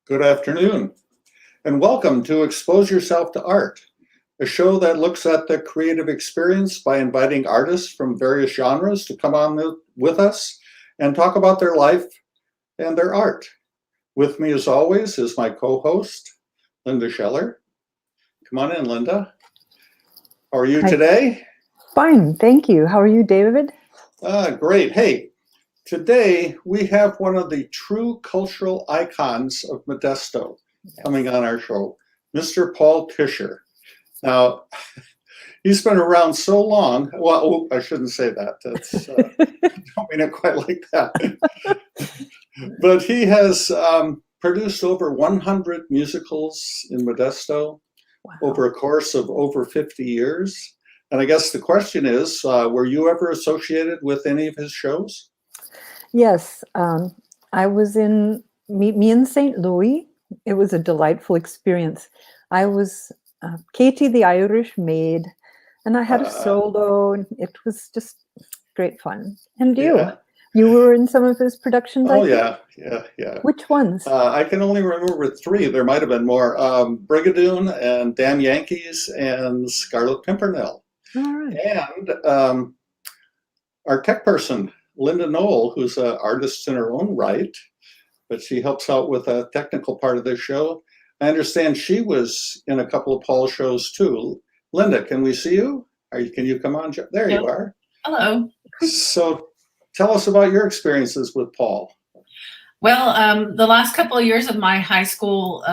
Good afternoon, and welcome to Expose Yourself to Art, a show that looks at the creative experience by inviting artists from various genres to come on with us and talk about their life and their art. With me, as always, is my co-host, Linda Scheller. Come on in, Linda. How are you today? Fine, thank you. How are you, David? Great. Hey, today we have one of the true cultural icons of Modesto coming on our show, Mr. Paul Tischer. Now, he's been around so long. Well, I shouldn't say that. That's, I don't mean it quite like that. But he has produced over 100 musicals in Modesto over a course of over 50 years. And I guess the question is, were you ever associated with any of his shows? Yes, I was in me in St. Louis. It was a delightful experience. I was Katie the Irish maid, and I had a solo, and it was just great fun. And you were in some of his productions, I think? Yeah. Which ones? I can only remember three. There might have been more. Brigadoon and Damn Yankees and Scarlet Pimpernel. All right. And our tech person, Linda Knoll, who's an artist in her own right, but she helps out with a technical part of the show. I understand she was in a couple of Paul shows too. Linda, can we see you? Can you come on? There you are. Hello. So tell us about your experiences with Paul. Well, the last couple of years of my high school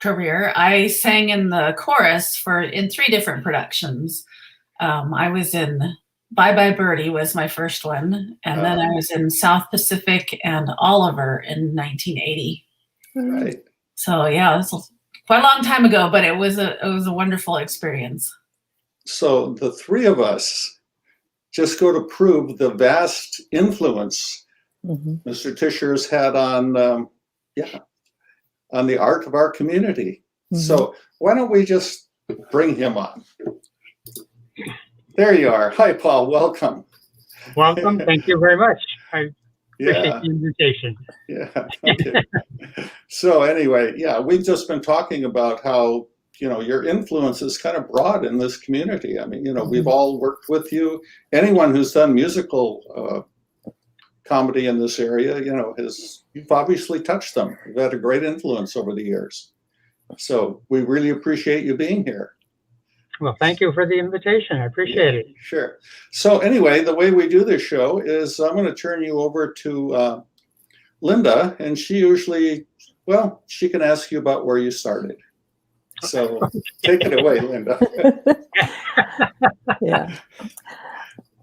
career, I sang in the chorus in 3 different productions. I was in Bye Bye Birdie was my first one, and then I was in South Pacific and Oliver in 1980. Right. So yeah, it was quite a long time ago, but it was a wonderful experience. So the three of us just go to prove the vast influence Mr. Tischer's had on the art of our community. So why don't we just bring him on? There you are. Hi, Paul. Welcome. Welcome. Thank you very much. I appreciate the invitation. Yeah. Okay. So anyway, we've just been talking about how, your influence is kind of broad in this community. I mean, we've all worked with you. Anyone who's done musical comedy in this area, you've obviously touched them. You've had a great influence over the years. So we really appreciate you being here. Well, thank you for the invitation. I appreciate it. Sure. So anyway, the way we do this show is I'm going to turn you over to Linda, and she usually, she can ask you about where you started. So take it away, Linda. Yeah.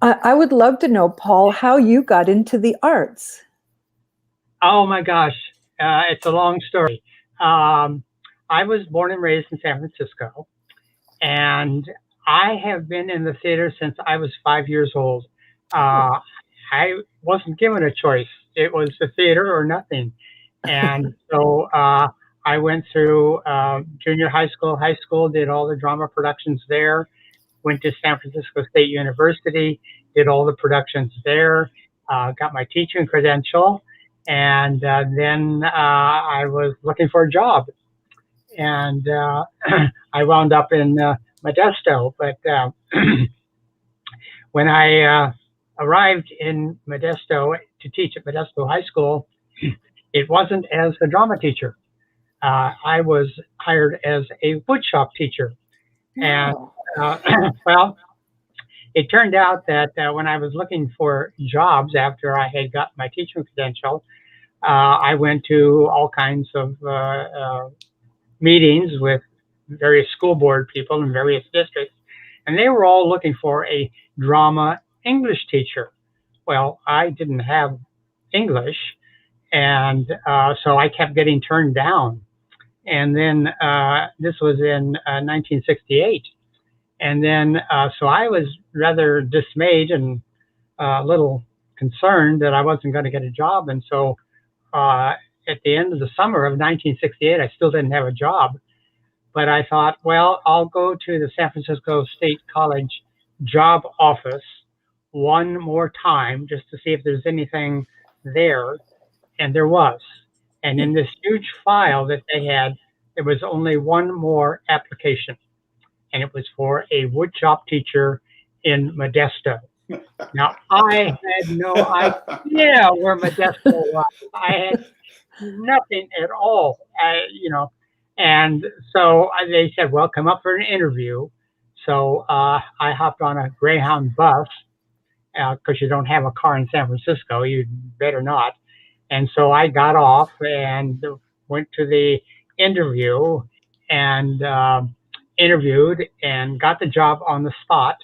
I would love to know, Paul, how you got into the arts. Oh my gosh, it's a long story. I was born and raised in San Francisco, and I have been in the theater since I was 5 years old. I wasn't given a choice. It was the theater or nothing. And so I went through junior high school, did all the drama productions there, went to San Francisco State University, did all the productions there, got my teaching credential, and then I was looking for a job. And I wound up in Modesto. But when I arrived in Modesto to teach at Modesto High School, it wasn't as a drama teacher. I was hired as a woodshop teacher. And it turned out that when I was looking for jobs after I had got my teaching credential, I went to all kinds of meetings with various school board people in various districts, and they were all looking for a drama English teacher. Well, I didn't have English, and so I kept getting turned down. And then this was in 1968. And then so I was rather dismayed and a little concerned that I wasn't going to get a job. And so at the end of the summer of 1968, I still didn't have a job. But I thought, well, I'll go to the San Francisco State College job office one more time just to see if there's anything there. And there was. And in this huge file that they had, there was only one more application, and it was for a woodshop teacher in Modesto. Now, I had no idea where Modesto was. I had nothing at all, And so they said, well, come up for an interview. So I hopped on a Greyhound bus because you don't have a car in San Francisco. You better not. And so I got off and went to the interview and interviewed and got the job on the spot.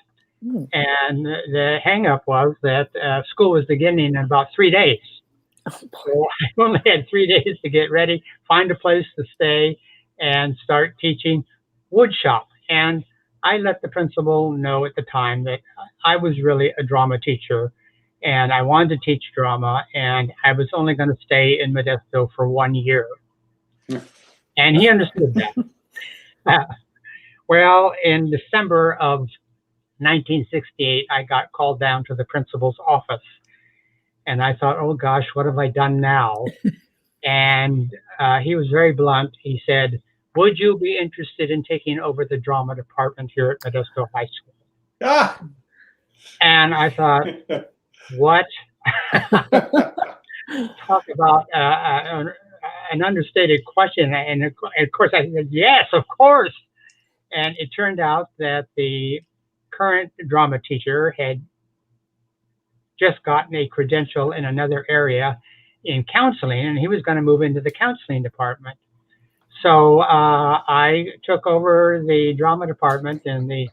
And the hang up was that school was beginning in about 3 days. So I only had 3 days to get ready, find a place to stay, and start teaching woodshop. And I let the principal know at the time that I was really a drama teacher and I wanted to teach drama, and I was only going to stay in Modesto for 1 year. And he understood that. Well, in December of 1968, I got called down to the principal's office. And I thought, oh gosh, what have I done now? And he was very blunt. He said, would you be interested in taking over the drama department here at Modesto High School? Ah! And I thought, what? Talk about an understated question. And of course I said, yes, of course. And it turned out that the current drama teacher had just gotten a credential in another area in counseling, and he was going to move into the counseling department. So I took over the drama department in the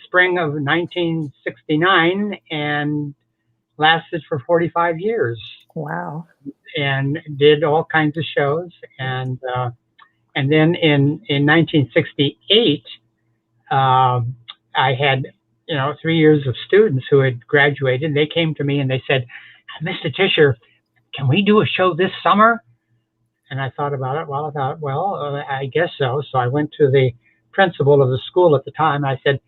spring of 1969 and lasted for 45 years. Wow. And did all kinds of shows. And then in 1968, I had 3 years of students who had graduated. They came to me and they said, Mr. Tischer, can we do a show this summer? And I thought about it. Well, I guess so. So I went to the principal of the school at the time. I said,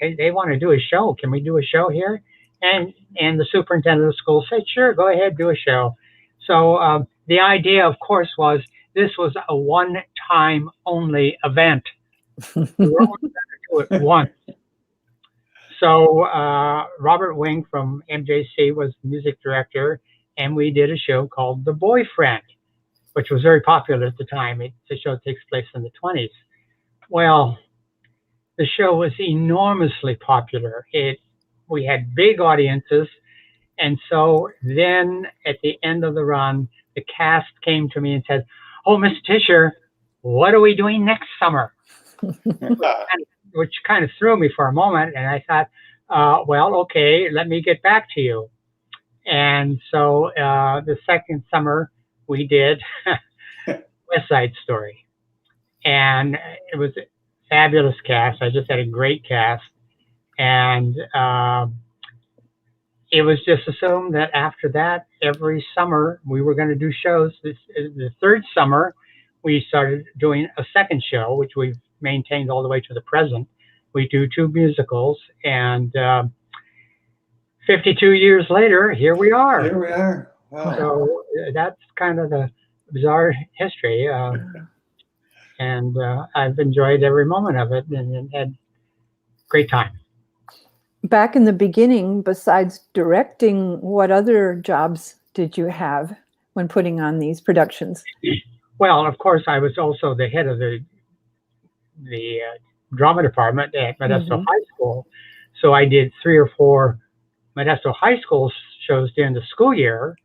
they want to do a show. Can we do a show here? And the superintendent of the school said, sure, go ahead, do a show. So the idea, of course, was this was a one-time only event. We were only going to do it once. So Robert Wing from MJC was the music director, and we did a show called The Boyfriend, which was very popular at the time. The show takes place in the 1920s. Well, the show was enormously popular. We had big audiences, and so then at the end of the run, the cast came to me and said, oh, Mr. Tischer, what are we doing next summer? Which kind of threw me for a moment, and I thought, well, okay, let me get back to you. And so the second summer we did West Side Story, and it was a fabulous cast. I just had a great cast, and it was just assumed that after that, every summer we were going to do shows. The third summer, we started doing a second show, which we've maintained all the way to the present. We do 2 musicals, and 52 years later, here we are. Here we are. Wow. So that's kind of the bizarre history. And I've enjoyed every moment of it and had great time. Back in the beginning, besides directing, what other jobs did you have when putting on these productions? Well, of course, I was also the head of the drama department at Modesto High School. So I did 3 or 4 Modesto High School shows during the school year,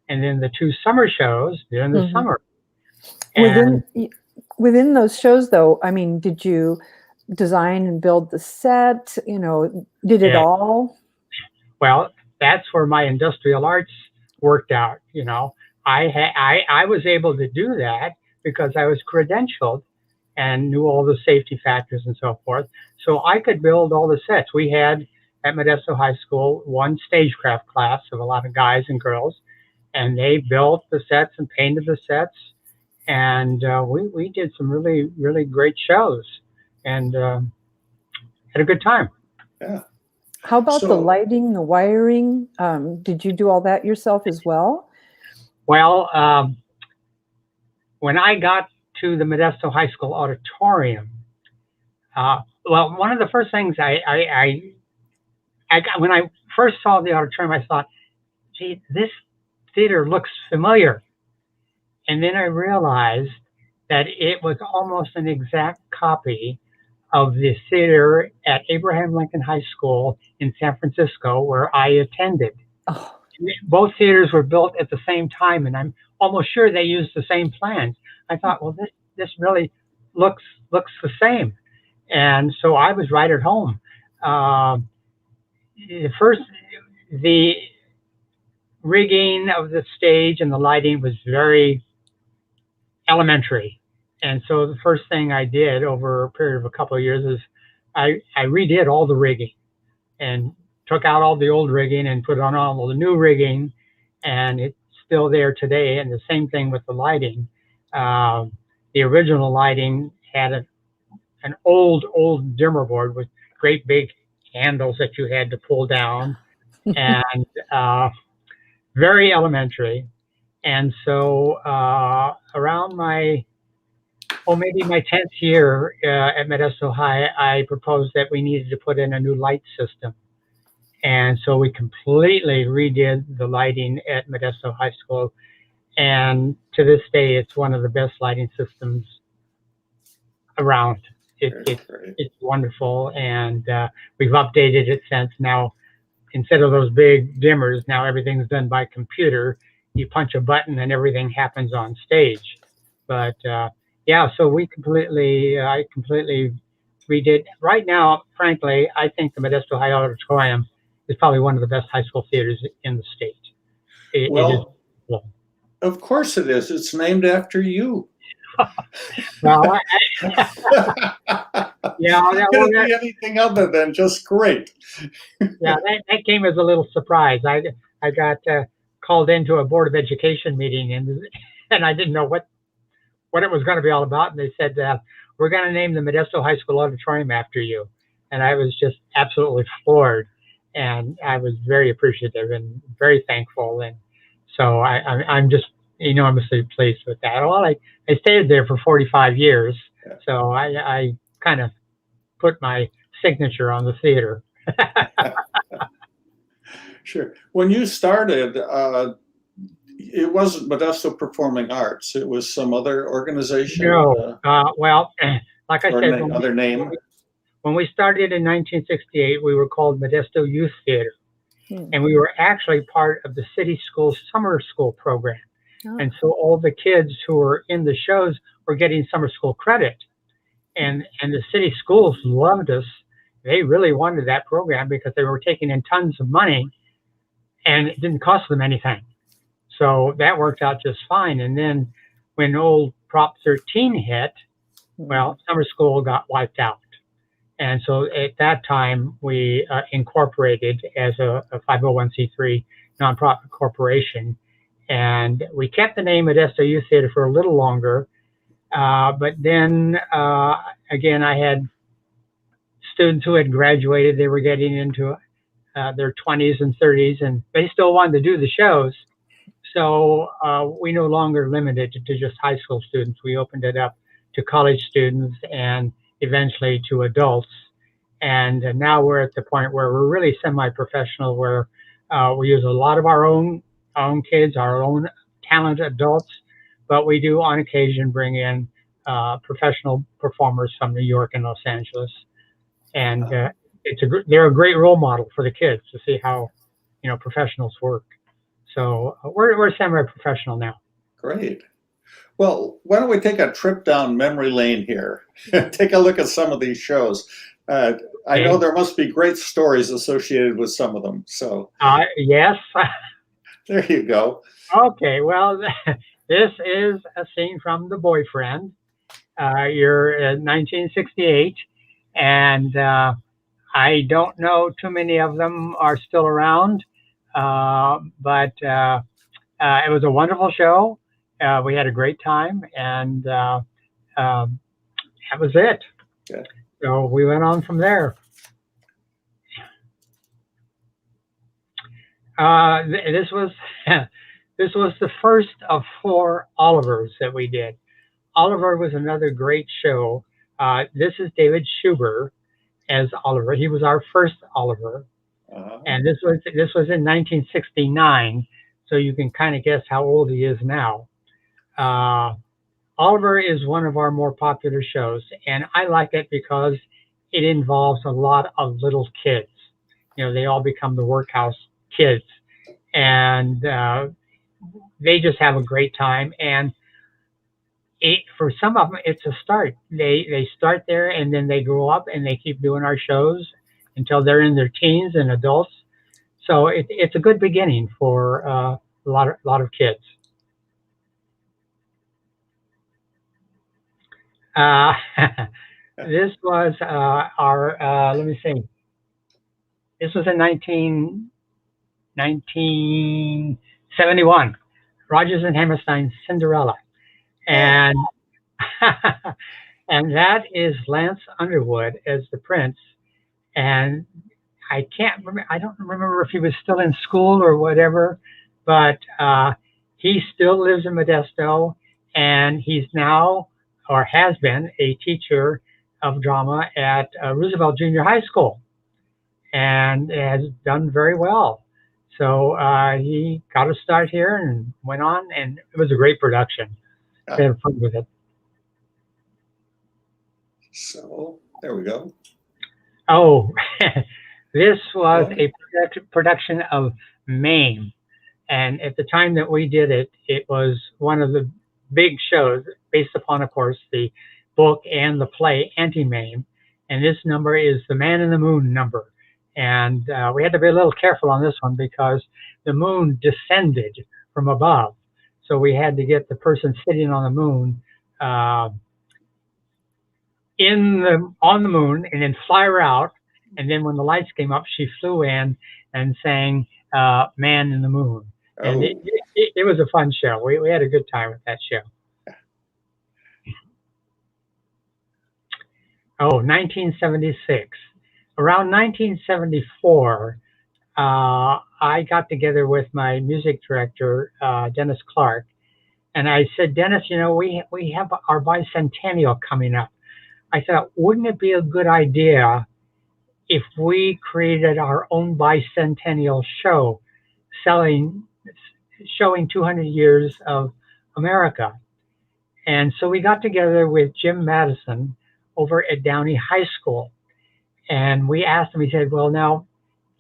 and then the 2 summer shows during the summer. Within those shows, though, I mean, did you design and build the set? Did it all? Well, that's where my industrial arts worked out. I was able to do that because I was credentialed and knew all the safety factors and so forth. So I could build all the sets. We had at Modesto High School 1 stagecraft class of a lot of guys and girls, and they built the sets and painted the sets. And we did some really, really great shows and had a good time. Yeah. How about the lighting, the wiring? Did you do all that yourself as well? Well, when I got to the Modesto High School auditorium, well, one of the first things I got, when I first saw the auditorium, I thought, gee, this theater looks familiar. And then I realized that it was almost an exact copy of the theater at Abraham Lincoln High School in San Francisco, where I attended. Oh, Both theaters were built at the same time, and I'm almost sure they used the same plans. I thought, well, this really looks the same. And so I was right at home. The rigging of the stage and the lighting was very elementary. And so the first thing I did over a period of a couple of years is I redid all the rigging and took out all the old rigging and put on all the new rigging, and it's still there today. And the same thing with the lighting. The original lighting had an old dimmer board with great big handles that you had to pull down, and very elementary. And so around maybe my 10th year at Modesto High, I proposed that we needed to put in a new light system. And so we completely redid the lighting at Modesto High School. And to this day, it's one of the best lighting systems around. It's wonderful. And we've updated it since. Now, instead of those big dimmers, now everything's done by computer. You punch a button and everything happens on stage. But yeah, so I completely redid. Right now, frankly, I think the Modesto High Auditorium is probably one of the best high school theaters in the state. It is. Of course it is. It's named after you. Well, yeah, It couldn't be anything other than just great. Yeah, that came as a little surprise. I got called into a Board of Education meeting, and I didn't know what it was going to be all about. And they said, we're going to name the Modesto High School Auditorium after you. And I was just absolutely floored. And I was very appreciative and very thankful. And so I'm just enormously pleased with that. Well, I stayed there for 45 years. Yeah. So I kind of put my signature on the theater. Sure. When you started, it wasn't Modesto Performing Arts. It was some other organization. No. Well, like I said, other name. When we started in 1968, we were called Modesto Youth Theater. And we were actually part of the city school summer school program. Oh. And so all the kids who were in the shows were getting summer school credit. And the city schools loved us. They really wanted that program because they were taking in tons of money and it didn't cost them anything. So that worked out just fine. And then when old Prop 13 hit, well, summer school got wiped out. And so at that time, we incorporated as a 501c3 nonprofit corporation. And we kept the name Modesto Youth Theater for a little longer. But then, again, I had students who had graduated. They were getting into their 20s and 30s, and they still wanted to do the shows. So we no longer limited it to just high school students. We opened it up to college students and eventually to adults. And now we're at the point where we're really semi-professional, where we use a lot of our own kids, our own talented adults, but we do on occasion bring in professional performers from New York and Los Angeles. And they're a great role model for the kids to see how, professionals work. So we're semi-professional now. Great. Well, why don't we take a trip down memory lane here? Take a look at some of these shows. I know there must be great stories associated with some of them. So yes. There you go. Okay. Well, this is a scene from The Boyfriend. You're in 1968, and I don't know too many of them are still around, but it was a wonderful show. We had a great time, and that was it. Good. So we went on from there. This was the first of 4 Olivers that we did. Oliver was another great show. This is David Schuber as Oliver. He was our first Oliver, and this was in 1969. So you can kind of guess how old he is now. Oliver is one of our more popular shows, and I like it because it involves a lot of little kids. You know, they all become the workhouse kids, and they just have a great time. And for some of them, it's a start. They start there, and then they grow up, and they keep doing our shows until they're in their teens and adults. So it's a good beginning for a lot of kids. This was our, let me see. This was in 1971, Rodgers and Hammerstein's Cinderella. And, and that is Lance Underwood as the prince. And I don't remember if he was still in school or whatever, but he still lives in Modesto, and he's now, or has been, a teacher of drama at Roosevelt Junior High School, and has done very well. So he got a start here and went on, and it was a great production. I had fun with it. So there we go. Oh, this was a production of MAME. And at the time that we did it, it was one of the big shows based upon, of course, the book and the play Anti-MAME. And this number is the Man in the Moon number. And we had to be a little careful on this one because the moon descended from above. So we had to get the person sitting on the moon on the moon, and then fly her out. And then when the lights came up, she flew in and sang Man in the Moon. Oh. And it was a fun show. We had a good time with that show. Oh, 1976. Around 1974, I got together with my music director, Dennis Clark, and I said, Dennis, you know, we have our bicentennial coming up. I thought, wouldn't it be a good idea if we created our own bicentennial show showing 200 years of America? And so we got together with Jim Madison over at Downey High School. And we asked him, he said, well, now,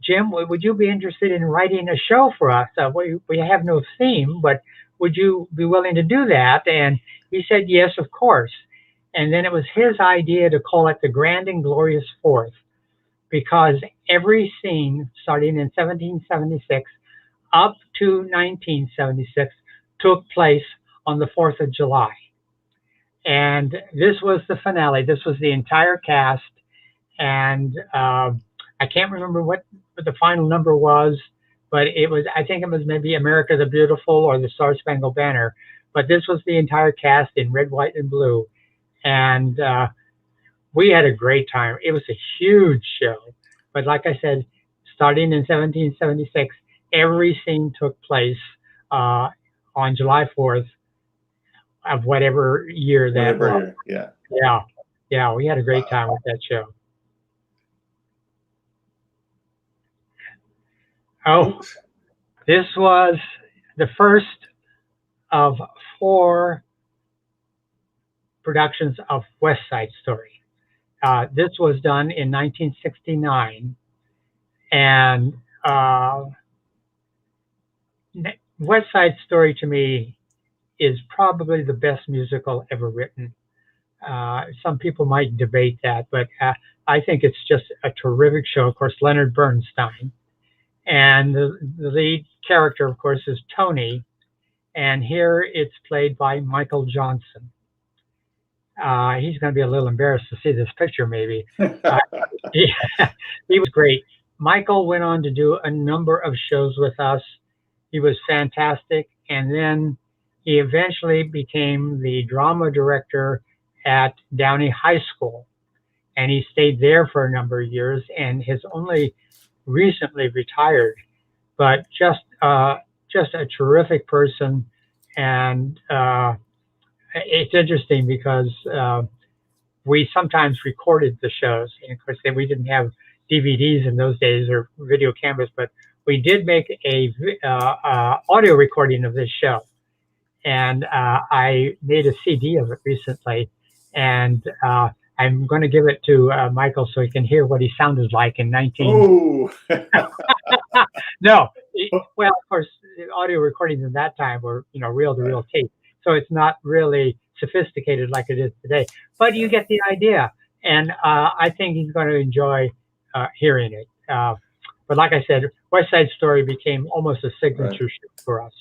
Jim, would you be interested in writing a show for us? We have no theme, but would you be willing to do that? And he said, yes, of course. And then it was his idea to call it the Grand and Glorious Fourth, because every scene starting in 1776 up to 1976 took place on the 4th of July. And this was the finale. This was the entire cast. And I can't remember what the final number was, but it was, I think it was maybe America the Beautiful or the Star Spangled Banner. But this was the entire cast in red, white, and blue. And we had a great time. It was a huge show. But like I said, starting in 1776, every scene took place on July 4th of whatever year that was. Yeah, we had a great time with that show. Oh, this was the first of 4 productions of West Side Story. This was done in 1969, and West Side Story to me is probably the best musical ever written. Some people might debate that, but I think it's just a terrific show. Of course, Leonard Bernstein. And the lead character, of course, is Tony. And here it's played by Michael Johnson. He's going to be a little embarrassed to see this picture, maybe. He was great. Michael went on to do a number of shows with us. He was fantastic. And then he eventually became the drama director at Downey High School. And he stayed there for a number of years and has only recently retired, but just a terrific person, and it's interesting because we sometimes recorded the shows. And of course, we didn't have DVDs in those days or video cameras, but we did make a audio recording of this show. And I made a CD of it recently, and I'm going to give it to Michael so he can hear what he sounded like in 19. Oh, No, well, of course, audio recordings at that time were, reel-to-reel tape, so it's not really sophisticated like it is today. But you get the idea, and I think he's going to enjoy hearing it. But like I said, West Side Story became almost a signature show for us.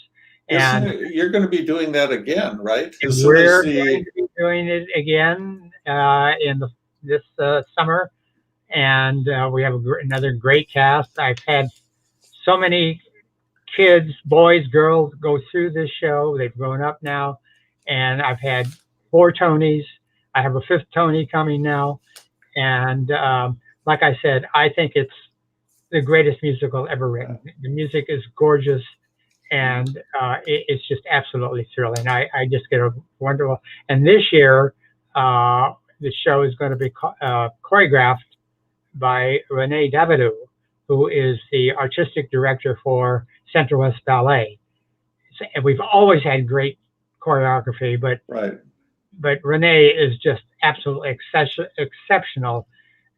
And you're going to be doing that again, right? We're going to be doing it again this summer, and we have another great cast. I've had so many kids, boys, girls, go through this show. They've grown up now, and I've had 4 Tonys. I have a 5th Tony coming now, and like I said, I think it's the greatest musical ever written. The music is gorgeous, and it's just absolutely thrilling. I just get a wonderful. And this year, the show is going to be choreographed by Renee Davidou, who is the artistic director for Central West Ballet. And we've always had great choreography, but Renee is just absolutely exceptional.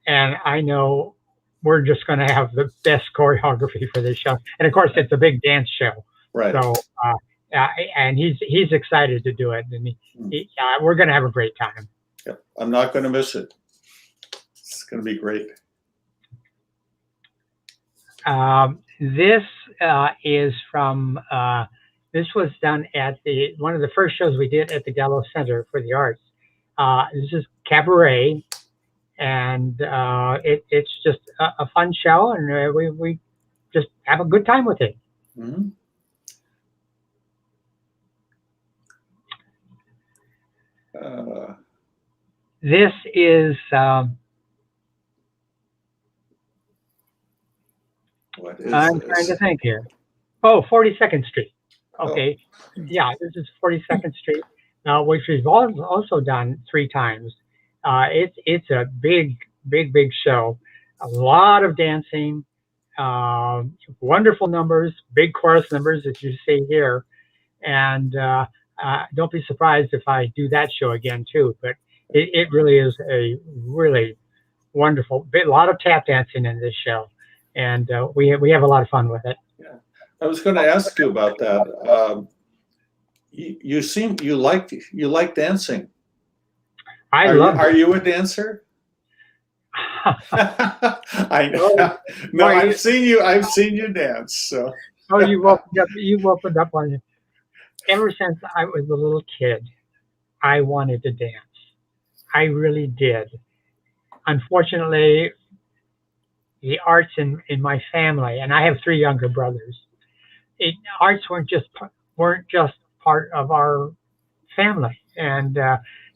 And I know we're just going to have the best choreography for this show. And of course, it's a big dance show. Right. So, and he's excited to do it, and we're going to have a great time. Yep. I'm not going to miss it. It's going to be great. This is from. This was done at one of the first shows we did at the Gallo Center for the Arts. This is Cabaret, and it's just a fun show, and we just have a good time with it. Mm-hmm. This is what is I'm this? trying to think here. Oh, 42nd Street. Okay. Oh. Yeah, this is 42nd Street, which we've also done 3 times. It's a big show. A lot of dancing, wonderful numbers, big chorus numbers, as you see here. And don't be surprised if I do that show again, too. But it really is a really wonderful, a lot of tap dancing in this show. And we have a lot of fun with it. Yeah. I was going to ask you about that. You seem you like dancing. Are you a dancer? I know. No, I've seen you dance. So. Oh, you've opened up on it. Ever since I was a little kid, I wanted to dance. I really did. Unfortunately, the arts in my family, and I have 3 younger brothers. Arts weren't just part of our family, and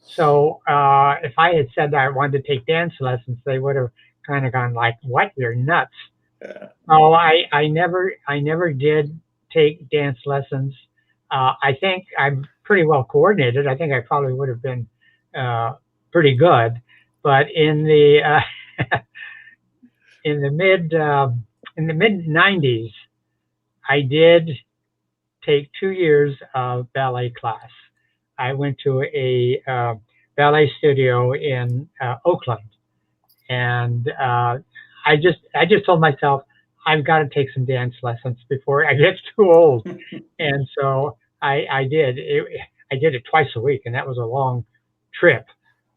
so if I had said that I wanted to take dance lessons, they would have kind of gone like, "What? You're nuts!" Yeah. Oh, I never did take dance lessons. I think I'm pretty well coordinated. I think I probably would have been pretty good, but in the in the mid 90s, I did take 2 years of ballet class. I went to a ballet studio in Oakland, and I just told myself I've got to take some dance lessons before I get too old. And so I did. I did it twice a week, and that was a long trip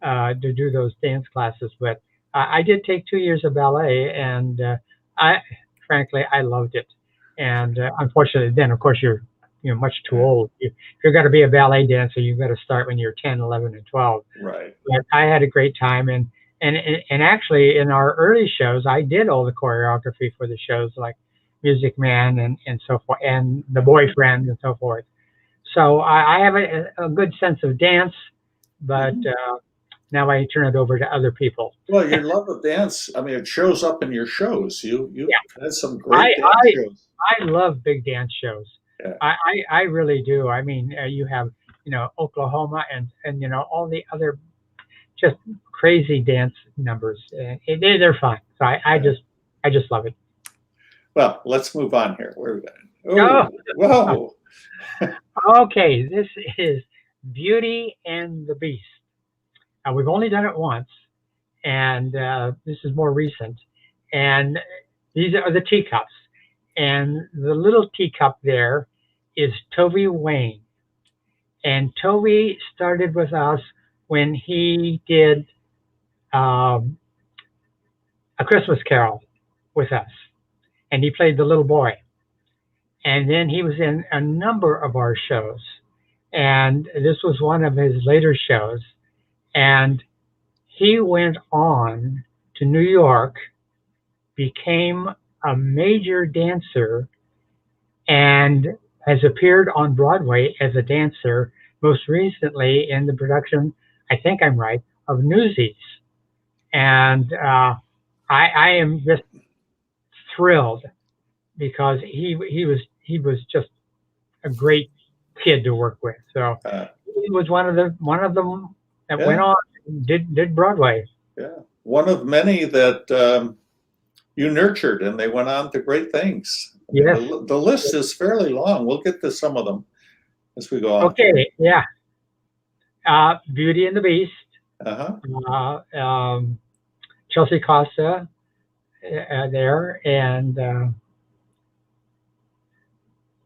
to do those dance classes. But I did take 2 years of ballet, and frankly, I loved it. And unfortunately, then of course you're much too old. If you're going to be a ballet dancer, you've got to start when you're 10, 11, and 12. Right. But I had a great time, and actually in our early shows, I did all the choreography for the shows like Music Man and so forth, and The Boyfriend and so forth. So I have a good sense of dance, but now I turn it over to other people. Well, your love of dance, I mean, it shows up in your shows. You had some great dance shows. I love big dance shows. Yeah. I really do. I mean, you have Oklahoma and all the other just crazy dance numbers. They're fun. So I just love it. Well, let's move on here. Where are we Oh, going? Whoa. okay. This is Beauty and the Beast. We've only done it once, and this is more recent. And these are the teacups. And the little teacup there is Tovey Wayne. And Tovey started with us when he did A Christmas Carol with us. And he played the little boy. And then he was in a number of our shows. And this was one of his later shows. And he went on to New York, became a major dancer, and has appeared on Broadway as a dancer, most recently in the production, I think I'm right, of Newsies. And I am just thrilled because he was just a great kid to work with. So he was one of them that went on and did Broadway. Yeah, one of many that you nurtured, and they went on to great things. Yes. The list is fairly long. We'll get to some of them as we go on. Okay, yeah. Beauty and the Beast. Chelsea Costa there, and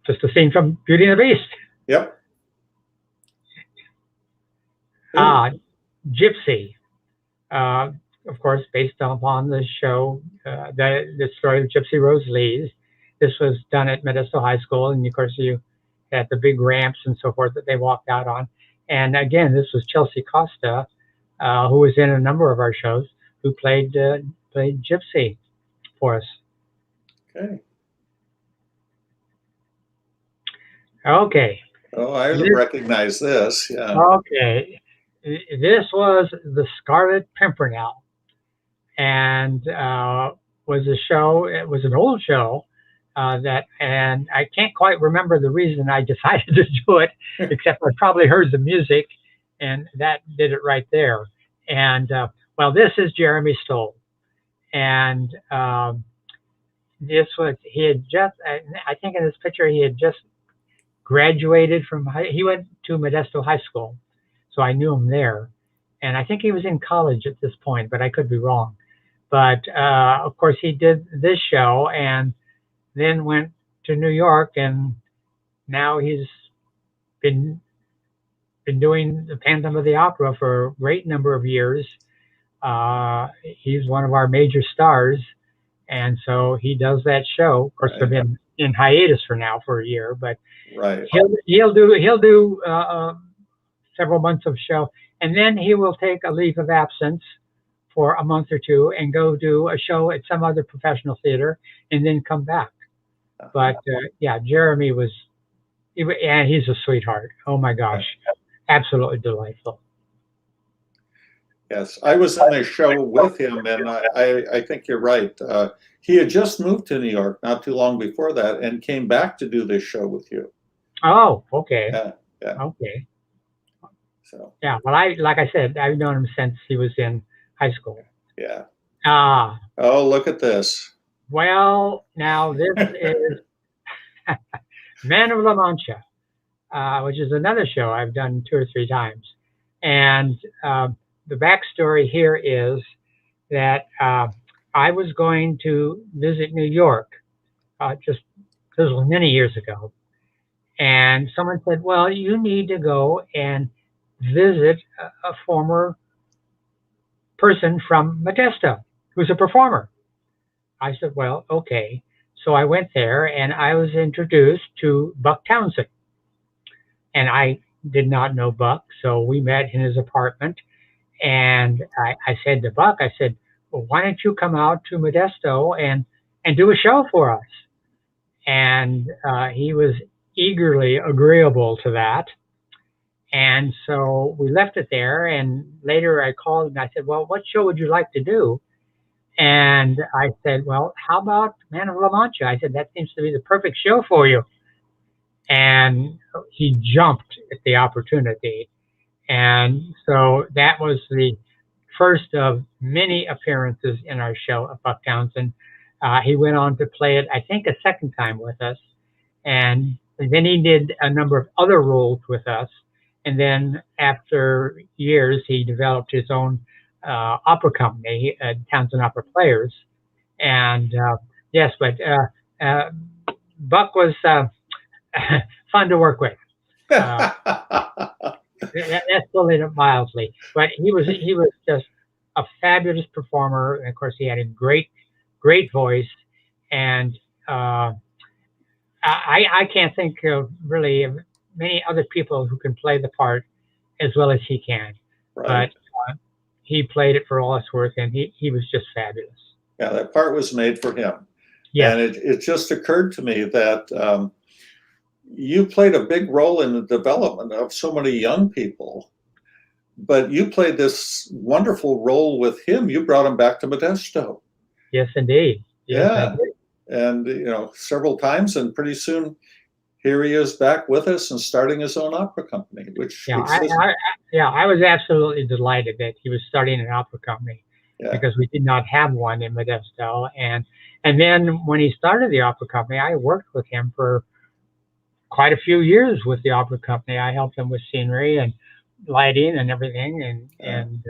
just a scene from Beauty and the Beast. Yep. Gypsy, of course, based upon the show, the story of Gypsy Rose Lees. This was done at Modesto High School, and of course you had the big ramps and so forth that they walked out on. And again, this was Chelsea Costa, who was in a number of our shows, who played Gypsy for us. Okay. Okay. Oh, I recognize this. Yeah. Okay. This was the Scarlet Pimpernel, and was a show. It was an old show and I can't quite remember the reason I decided to do it, except I probably heard the music, and that did it right there. And well, this is Jeremy Stoll, and this was he had just. I think in this picture he had just graduated from. He went to Modesto High School. So I knew him there, and I think he was in college at this point, but I could be wrong. But of course, he did this show, and then went to New York, and now he's been doing the Phantom of the Opera for a great number of years. He's one of our major stars, and so he does that show. Of course, they've been in hiatus for a year, but he'll do several months of show, and then he will take a leave of absence for a month or two and go do a show at some other professional theater and then come back. But yeah, Jeremy and he's a sweetheart. Oh my gosh, absolutely delightful. Yes, I was in a show with him, and I think you're right. He had just moved to New York not too long before that and came back to do this show with you. Oh, okay. Yeah. Okay. So. Yeah, well, like I said, I've known him since he was in high school. Yeah. Oh, look at this. Well, now this is Man of La Mancha, which is another show I've done 2 or 3 times. And the backstory here is that I was going to visit New York this was many years ago. And someone said, well, you need to go and visit a former person from Modesto who's a performer. I said, well, okay. So I went there and I was introduced to Buck Townsend. And I did not know Buck, so we met in his apartment. And I said to Buck, I said, well, why don't you come out to Modesto and do a show for us? And he was eagerly agreeable to that. And so we left it there, and later I called and I said, well, what show would you like to do? And I said, well, how about Man of La Mancha? I said, that seems to be the perfect show for you. and he jumped at the opportunity. And so that was the first of many appearances in our show of Buck Townsend. He went on to play it, I think, a second time with us. And then he did a number of other roles with us. And then after years, he developed his own opera company, Townsend Opera Players. And yes, but Buck was fun to work with. That's putting it mildly. But he was just a fabulous performer. And of course, he had a great voice. And I can't think of really many other people who can play the part as well as he can. Right. But he played it for all it's worth, and he was just fabulous. Yeah, that part was made for him. Yeah. And it just occurred to me that you played a big role in the development of so many young people, but you played this wonderful role with him. You brought him back to Modesto. Yes, indeed. Yes, Yeah. I did. And, several times, and pretty soon here he is back with us and starting his own opera company, which Yeah, I was absolutely delighted that he was starting an opera company, because we did not have one in Modesto. And then when he started the opera company, I worked with him for quite a few years with the opera company. I helped him with scenery and lighting and everything, and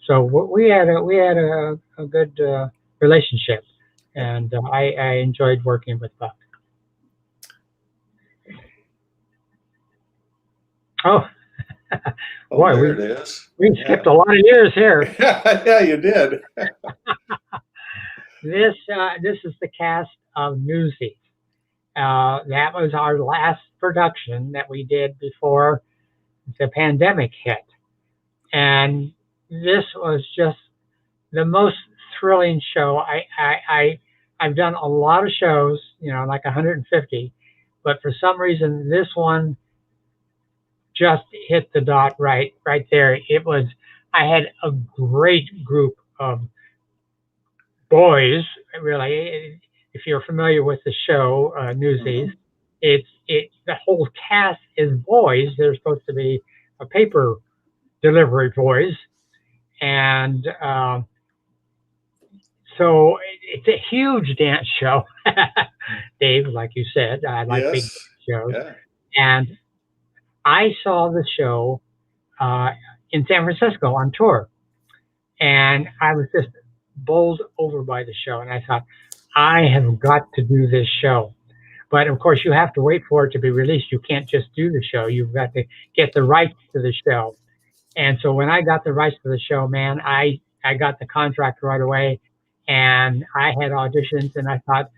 so we had a good relationship, and I enjoyed working with Buck. Oh, boy, there it is. We skipped a lot of years here. Yeah, you did. This is the cast of Newsies. That was our last production that we did before the pandemic hit. And this was just the most thrilling show. I've done a lot of shows, like 150, but for some reason this one just hit the dot right there. I had a great group of boys, really. If you're familiar with the show, Newsies, the whole cast is boys. They're supposed to be a paper delivery boys. And so it's a huge dance show, Dave, like you said. I like big shows. Yeah. And I saw the show in San Francisco on tour. And I was just bowled over by the show. And I thought, I have got to do this show. But of course, you have to wait for it to be released. You can't just do the show. You've got to get the rights to the show. And so when I got the rights to the show, man, I got the contract right away. And I had auditions, and I thought,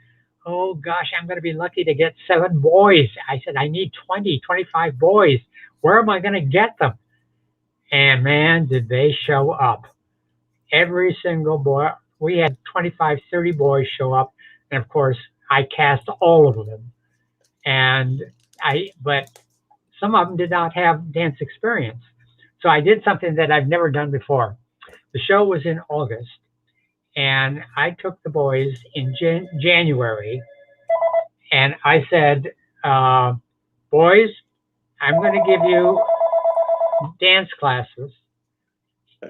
oh gosh, I'm going to be lucky to get 7 boys. I said, I need 20, 25 boys. Where am I going to get them? And man, did they show up. Every single boy. We had 25, 30 boys show up. And of course, I cast all of them. But some of them did not have dance experience. So I did something that I've never done before. The show was in August. And I took the boys in January, and I said, boys, I'm going to give you dance classes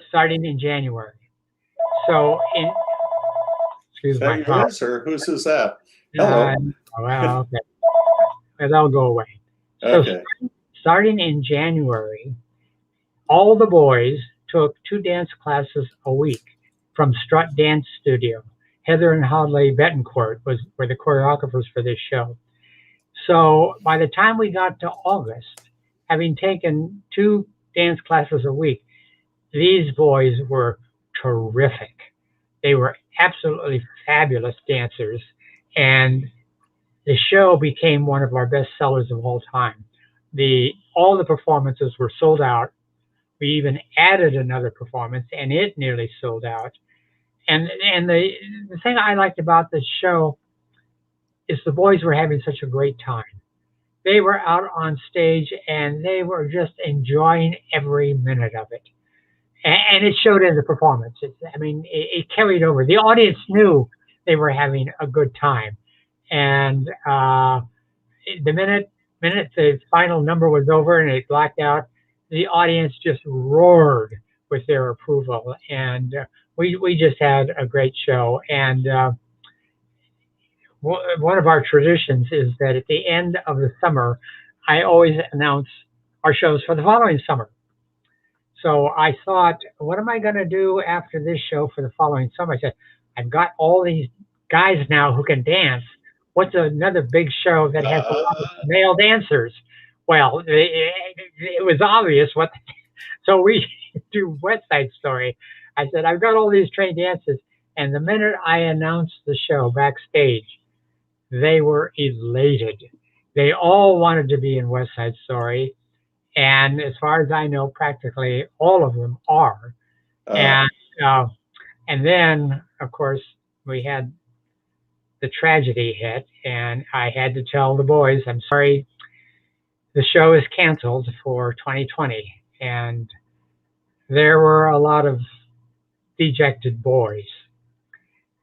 starting in January. So excuse my yours, or whose is that? Hello. Well, okay. That'll go away. Okay. So starting in January, all the boys took 2 dance classes a week from Strut Dance Studio. Heather and Hadley Betancourt were the choreographers for this show. So by the time we got to August, having taken 2 dance classes a week, these boys were terrific. They were absolutely fabulous dancers, and the show became one of our best sellers of all time. All the performances were sold out. We even added another performance, and it nearly sold out. And the thing I liked about this show is the boys were having such a great time. They were out on stage, and they were just enjoying every minute of it. And it showed in the performance. It carried over. The audience knew they were having a good time. And the minute minute the final number was over and it blacked out, the audience just roared with their approval, and we just had a great show. And one of our traditions is that at the end of the summer, I always announce our shows for the following summer. So I thought, what am I going to do after this show for the following summer? I said, I've got all these guys now who can dance. What's another big show that has a lot of male dancers? Well, it was obvious what. So we do West Side Story. I said, I've got all these trained dancers. And the minute I announced the show backstage, they were elated. They all wanted to be in West Side Story. And as far as I know, practically all of them are. And then, of course, we had the tragedy hit, and I had to tell the boys, I'm sorry, the show is canceled for 2020. And there were a lot of dejected boys.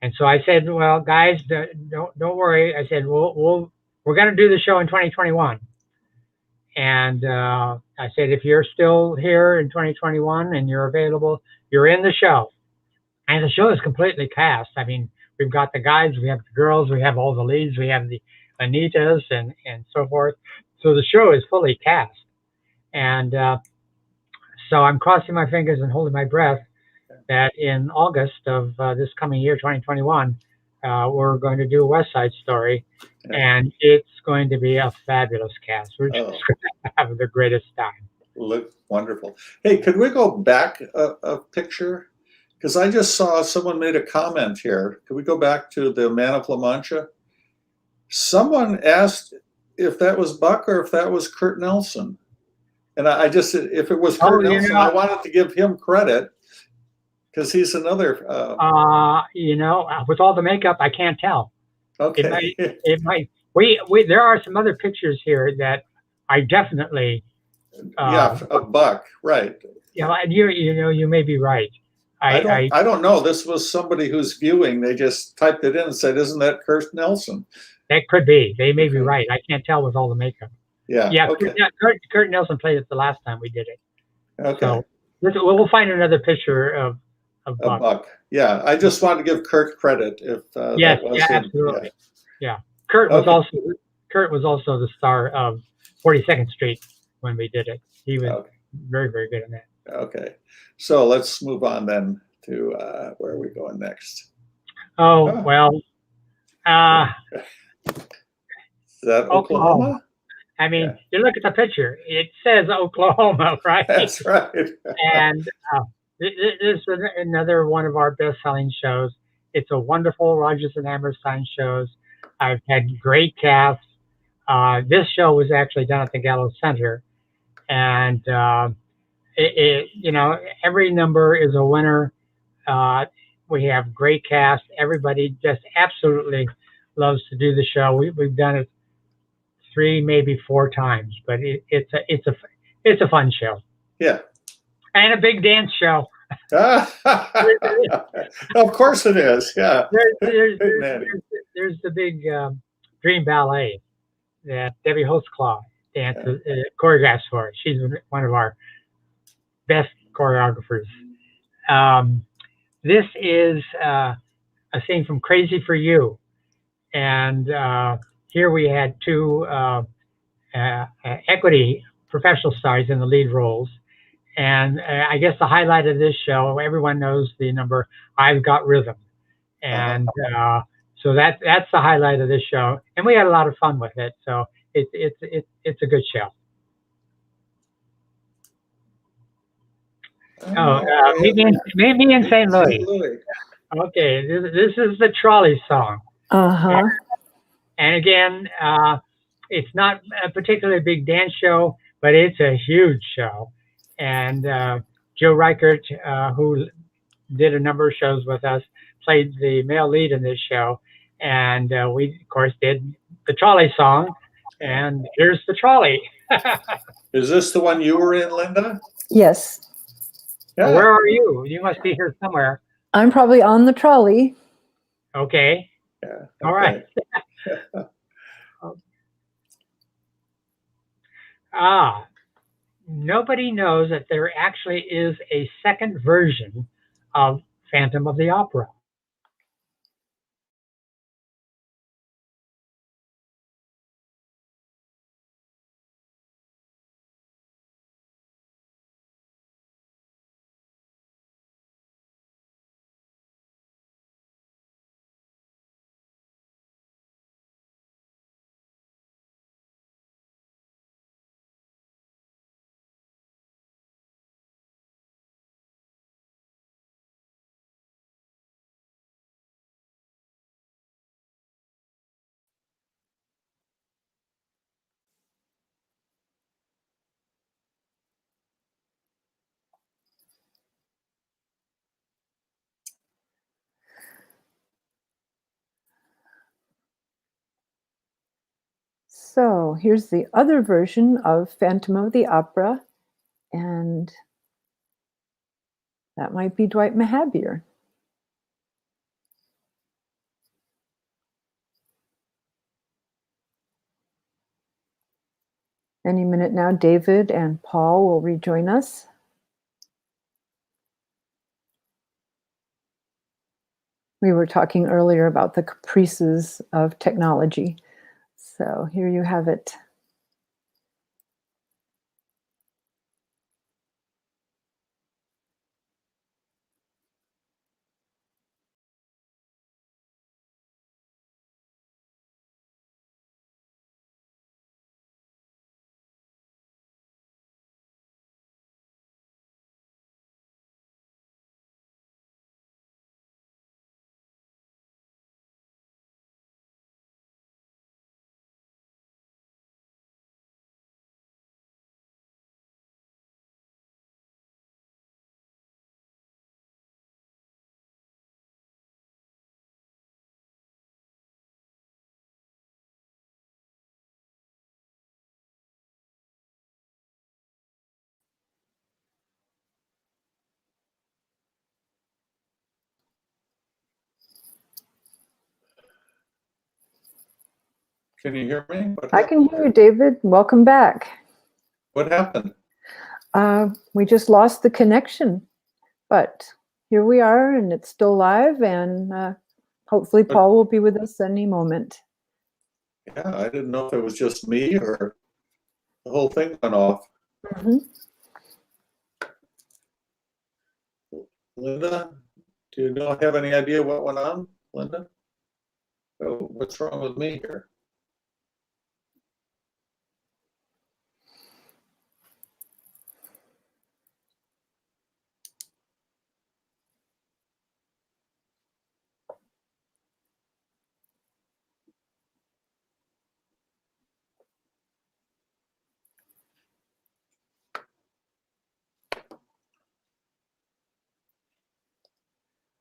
And so I said, well, guys, don't worry. I said, we're going to do the show in 2021. And I said, if you're still here in 2021 and you're available, you're in the show. And the show is completely cast. I mean, we've got the guys, we have the girls, we have all the leads, we have the Anitas and so forth. So the show is fully cast. And so I'm crossing my fingers and holding my breath that in August of this coming year, 2021, we're going to do West Side Story, and it's going to be a fabulous cast. We're just going to have the greatest time. Look wonderful. Hey, could we go back a picture? Because I just saw someone made a comment here. Could we go back to the Man of La Mancha? Someone asked if that was Buck or if that was Kurt Nelson. And I just, if it was Kurt Nelson, I wanted to give him credit because he's another. With all the makeup, I can't tell. Okay. It might. There are some other pictures here that I definitely. A Buck, right? You may be right. I don't know. This was somebody who's viewing. They just typed it in and said, "Isn't that Kurt Nelson?" That could be. They may be right. I can't tell with all the makeup. Yeah. Yeah. Okay. Kurt Nelson played it the last time we did it. Okay. So we'll find another picture of Buck. Buck. Yeah. I just wanted to give Kurt credit. If yes. that was Yeah. him. Absolutely. Yeah. Kurt was also the star of 42nd Street when we did it. He was very, very good in that. Okay. So let's move on then to where are we going next? Well. Is that Oklahoma? I mean, You look at the picture. It says Oklahoma, right? That's right. And this is another one of our best-selling shows. It's a wonderful Rodgers and Hammerstein shows. I've had great casts. This show was actually done at the Gallows Center, and every number is a winner. We have great cast. Everybody just absolutely loves to do the show. We've done it 3, maybe 4 times, but it's a fun show. Yeah. And a big dance show. Of course it is. Yeah. There's the big Dream Ballet that Debbie Holtzclaw dances, choreographs for. She's one of our best choreographers. This is a scene from Crazy for You. And here we had 2 equity professional stars in the lead roles. And I guess the highlight of this show, everyone knows the number, I've Got Rhythm. And so that's the highlight of this show. And we had a lot of fun with it. So it's a good show. Maybe in St. Louis. Okay, this is the trolley song. And again, it's not a particularly big dance show, but it's a huge show. And Joe Reichert, who did a number of shows with us, played the male lead in this show. And we, of course, did the trolley song. And here's the trolley. Is this the one you were in, Linda? Yes. Yeah. Where are you? You must be here somewhere. I'm probably on the trolley. Okay. Yeah. All right. Nobody knows that there actually is a second version of Phantom of the Opera. So here's the other version of Phantom of the Opera, and that might be Dwight Mahabier. Any minute now, David and Paul will rejoin us. We were talking earlier about the caprices of technology. So here you have it. Can you hear me? I can hear you, David. Welcome back. What happened? We just lost the connection, but here we are, and it's still live, and hopefully Paul will be with us any moment. Yeah, I didn't know if it was just me or the whole thing went off. Mm-hmm. Linda, do you have any idea what went on, Linda? Oh, what's wrong with me here?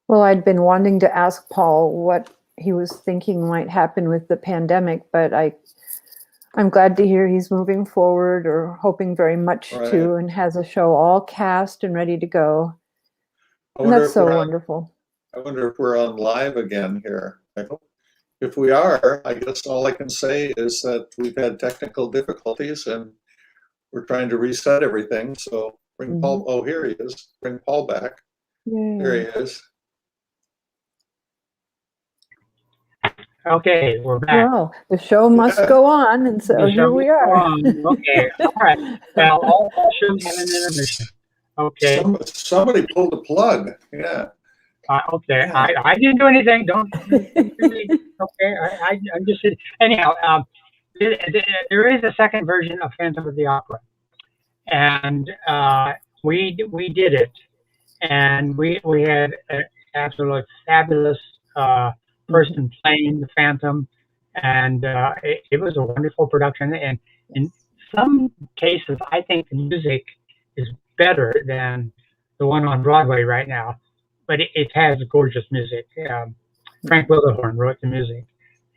Well, I'd been wanting to ask Paul what he was thinking might happen with the pandemic, but I'm glad to hear he's moving forward, or hoping very much to, and has a show all cast and ready to go. And that's so wonderful. I wonder if we're on live again here. I hope. If we are, I guess all I can say is that we've had technical difficulties and we're trying to reset everything. So bring Paul. Oh, here he is. Bring Paul back. Yay. There he is. Okay, we're back. Well, the show must go on, and so here we are. Okay, all right. Well, all shows have an intermission. Okay. Somebody pulled the plug. Yeah. Okay, yeah. I didn't do anything. Don't. Okay, I'm just anyhow. There is a second version of Phantom of the Opera, and we did it, and we had an absolute fabulous person playing the Phantom, and it was a wonderful production. And in some cases, I think the music is better than the one on Broadway right now. But it has gorgeous music. Frank Wildehorn wrote the music,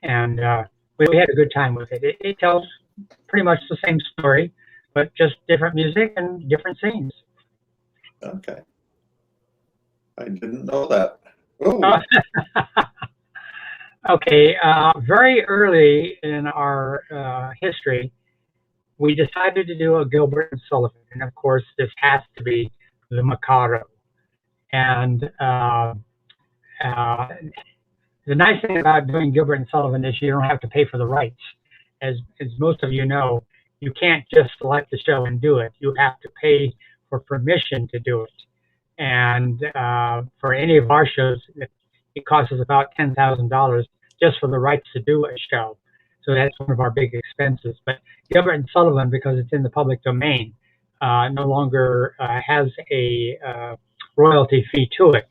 and we had a good time with it. It tells pretty much the same story, but just different music and different scenes. Okay. I didn't know that. Okay, very early in our history, we decided to do a Gilbert and Sullivan, and of course, this has to be the Mikado. And the nice thing about doing Gilbert and Sullivan is you don't have to pay for the rights. As most of you know, you can't just select the show and do it. You have to pay for permission to do it. And for any of our shows, it costs us about $10,000 just for the rights to do a show. So that's one of our big expenses. But Gilbert and Sullivan, because it's in the public domain, no longer has a royalty fee to it.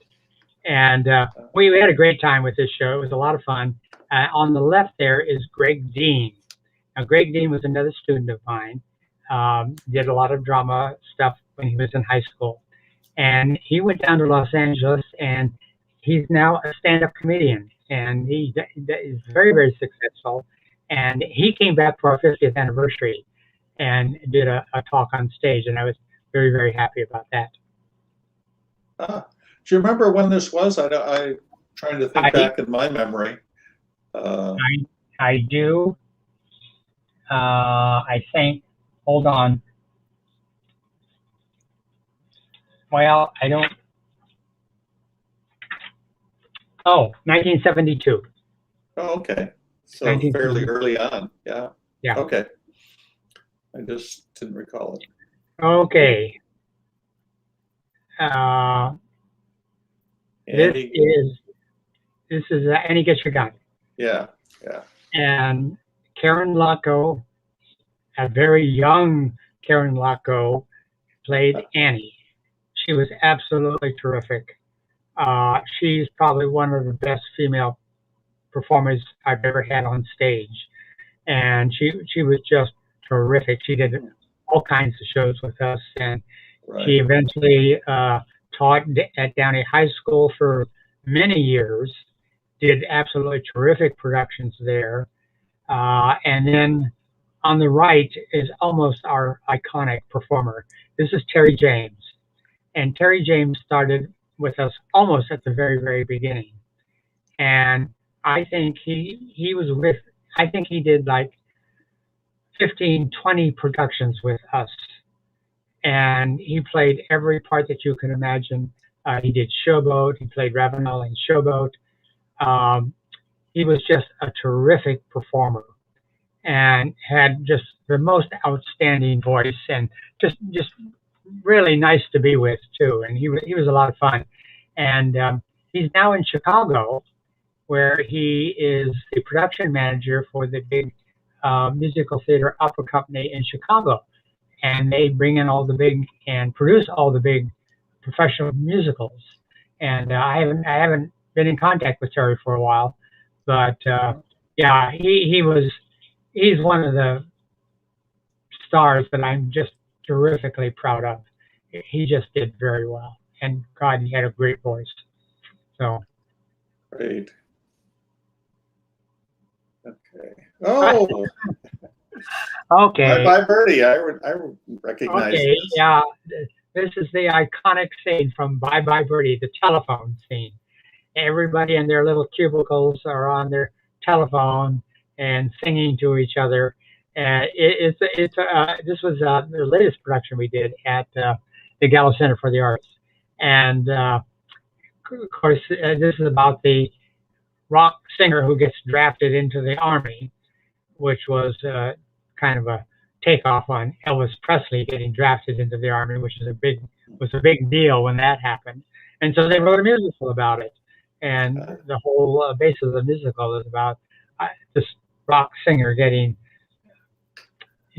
And we had a great time with this show. It was a lot of fun. On the left there is Greg Dean. Now, Greg Dean was another student of mine. Did a lot of drama stuff when he was in high school. And he went down to Los Angeles, and he's now a stand-up comedian. And he is very, very successful. And he came back for our 50th anniversary and did a talk on stage. And I was very, very happy about that. Do you remember when this was? I'm trying to think back in my memory. I do. I think, hold on. Well, I don't. Oh, 1972. Oh, okay. So 1972. fairly early on. Yeah. Yeah. Okay. I just didn't recall it. Okay. Andy, This is Annie Get Your Gun. yeah. And Karen Locko, a very young Karen Locko, played Annie. She was absolutely terrific. She's probably one of the best female performers I've ever had on stage. And she was just terrific. She did all kinds of shows with us. And Right. she eventually taught at Downey High School for many years, did absolutely terrific productions there. And then on the right is almost our iconic performer. This is Terry James. And Terry James started with us almost at the very, very beginning. And I think I think he did like 15, 20 productions with us. And he played every part that you can imagine. He did Showboat. He played Ravenel in Showboat. He was just a terrific performer and had just the most outstanding voice and just really nice to be with too. And he was a lot of fun. And he's now in Chicago, where he is the production manager for the big musical theater opera company in Chicago. And they bring in all the big and produce all the big professional musicals. And I haven't been in contact with Terry for a while, but yeah, he's one of the stars that I'm just terrifically proud of. He just did very well, and God, he had a great voice. So Great. Okay. Oh, okay. Bye Bye Birdie. I recognize Okay, this. yeah. This is the iconic scene from Bye Bye Birdie, the telephone scene. Everybody in their little cubicles are on their telephone and singing to each other. And this was the latest production we did at the Gallo Center for the Arts. And of course, this is about the rock singer who gets drafted into the Army, which was kind of a takeoff on Elvis Presley getting drafted into the Army, which was a big deal when that happened. And so they wrote a musical about it. And the whole basis of the musical is about this rock singer getting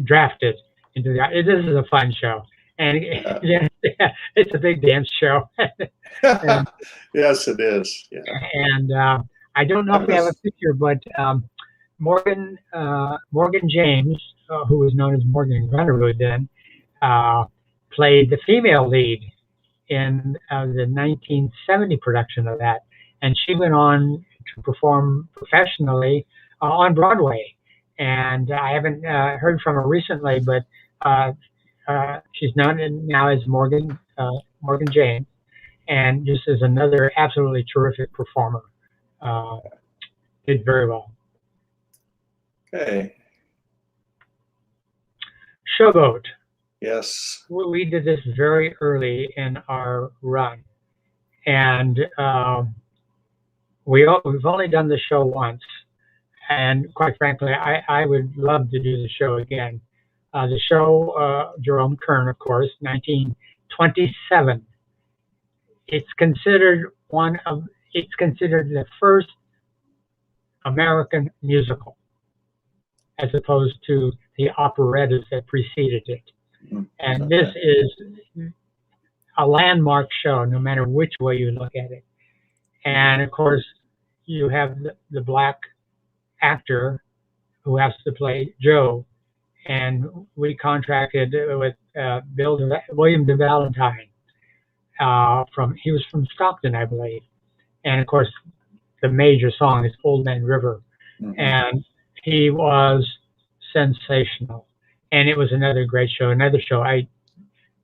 drafted into the Army. This is a fun show. And it's a big dance show. And, yes, it is. Yeah. And I don't know if we have a picture, but Morgan James, who was known as Morgan Grennerwood then, played the female lead in the 1970 production of that. And she went on to perform professionally on Broadway. And I haven't heard from her recently, but she's known now as Morgan James, and just is another absolutely terrific performer. Did very well. Okay. Showboat. Yes. We did this very early in our run, and we've only done the show once. And quite frankly, I would love to do the show again. The show, Jerome Kern, of course, 1927. It's considered the first American musical, as opposed to the operettas that preceded it. And this is a landmark show, no matter which way you look at it. And of course, you have the black actor who has to play Joe, and we contracted with William de Valentine. He was from Stockton, I believe, and of course, the major song is "Old Man River," and he was sensational. And it was another great show. Another show.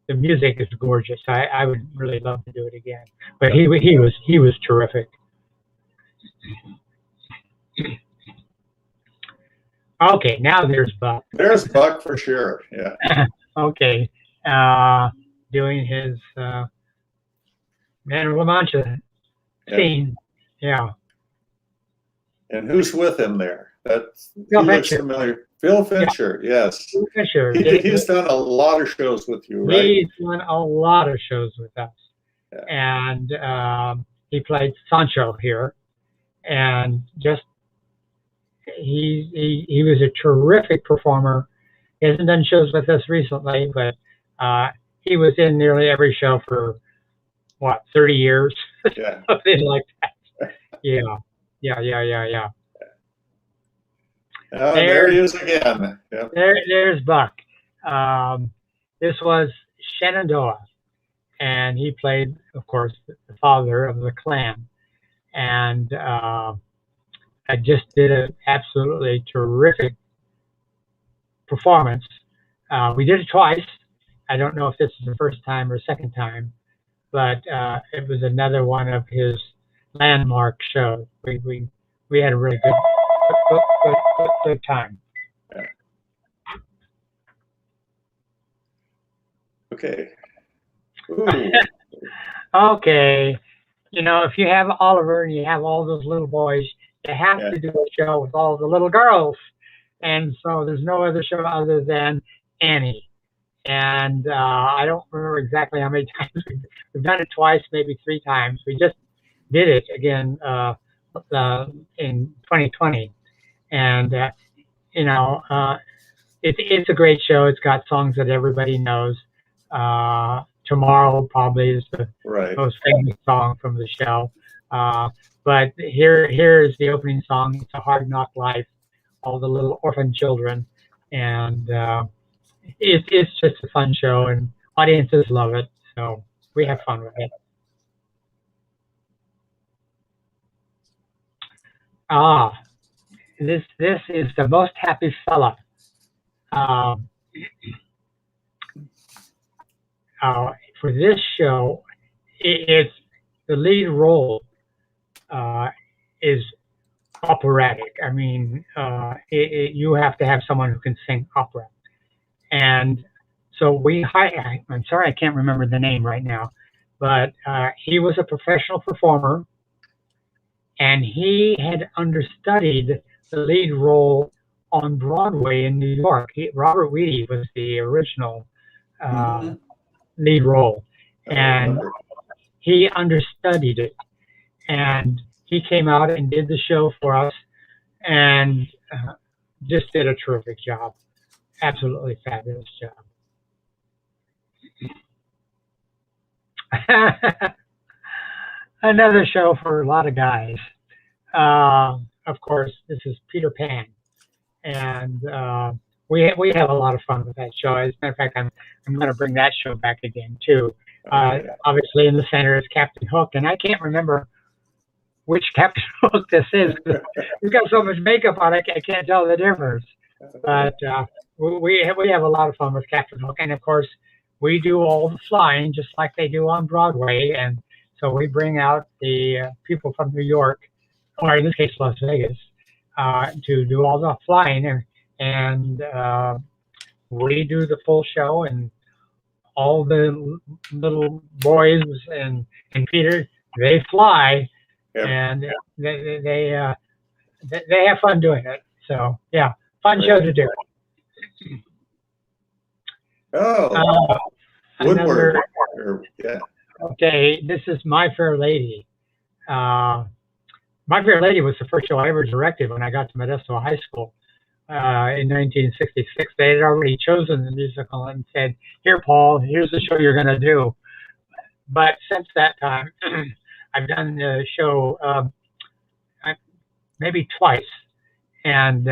The music is gorgeous. I would really love to do it again. But he was terrific. Okay, now there's Buck. There's Buck for sure. Yeah. Okay, doing his Man of La Mancha scene. Yeah. And who's with him there? Phil he looks Fincher. familiar. Phil Fincher, yes. Phil Fisher. He's done a lot of shows with you, right? He's done a lot of shows with us. Yeah. And he played Sancho here. And just, he was a terrific performer. He hasn't done shows with us recently, but he was in nearly every show for, 30 years? Yeah. Something like that. Yeah. There he is again. Yep. There's Buck. This was Shenandoah, and he played, of course, the father of the clan. And I just did an absolutely terrific performance. We did it twice. I don't know if this is the first time or second time, but it was another one of his landmark shows. We had a really good time. Yeah. Okay. Ooh. Okay. If you have Oliver and you have all those little boys, you have to do a show with all the little girls. And so there's no other show other than Annie. And I don't remember exactly how many times we've done it twice, maybe 3 times. We just did it again in 2020. And, it's a great show. It's got songs that everybody knows. Tomorrow probably is the most famous song from the show. But here is the opening song. It's a Hard Knock Life, all the little orphan children. And it's just a fun show, and audiences love it. So we have fun with it. This is the Most Happy Fella. For this show, it's the lead role is operatic. I mean, you have to have someone who can sing opera. And so I'm sorry, I can't remember the name right now, but he was a professional performer, and he had understudied the lead role on Broadway in New York. Robert Weedy was the original lead role, and he understudied it. And he came out and did the show for us, and just did a terrific job. Absolutely fabulous job. Another show for a lot of guys. Of course, this is Peter Pan, and we have a lot of fun with that show. As a matter of fact, I'm going to bring that show back again too. Obviously, in the center is Captain Hook, and I can't remember which Captain Hook this is. He's got so much makeup on it, I can't tell the difference. But we have a lot of fun with Captain Hook, and of course, we do all the flying just like they do on Broadway, and so we bring out the people from New York, or in this case, Las Vegas, to do all the flying, and we do the full show, and all the little boys and Peter, they fly, Yep. and they have fun doing it. So yeah, fun Right. show to do. Oh, Woodward. Another, Yeah. okay, this is My Fair Lady. My Fair Lady was the first show I ever directed when I got to Modesto High School in 1966. They had already chosen the musical and said, "Here, Paul, here's the show you're going to do." But since that time, I've done the show maybe twice. And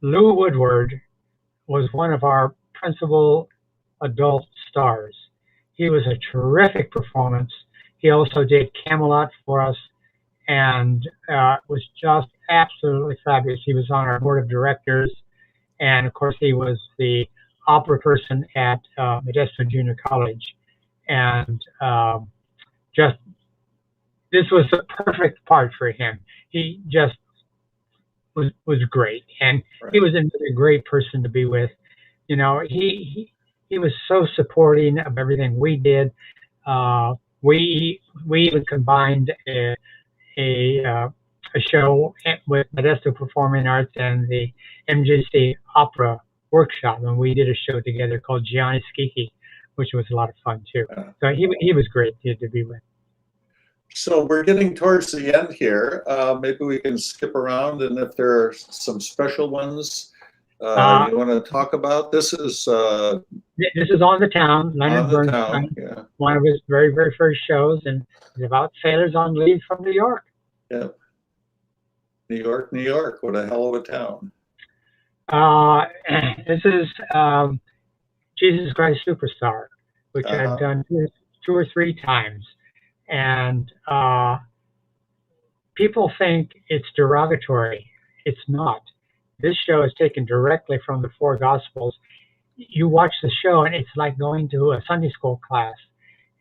Lou Woodward was one of our principal adult stars. He was a terrific performance. He also did Camelot for us and was just absolutely fabulous. He was on our board of directors. And of course, he was the opera person at Modesto Junior College. And just, this was the perfect part for him. He just was great. And Right. he was a great person to be with. You know, he was so supporting of everything we did. We even combined a show with Modesto Performing Arts and the MJC Opera Workshop, and we did a show together called Gianni Schicchi, which was a lot of fun too. So he was great to be with. So we're getting towards the end here. Maybe we can skip around, and if there are some special ones you want to talk about, this is On the Town, Leonard on the Bernstein, town. Yeah. one of his very, very first shows, and it's about sailors on leave from New York. Yeah. New York, New York. What a hell of a town. This is Jesus Christ Superstar, which I've done two or three times. And people think it's derogatory. It's not. This show is taken directly from the four Gospels. You watch the show, and it's like going to a Sunday school class.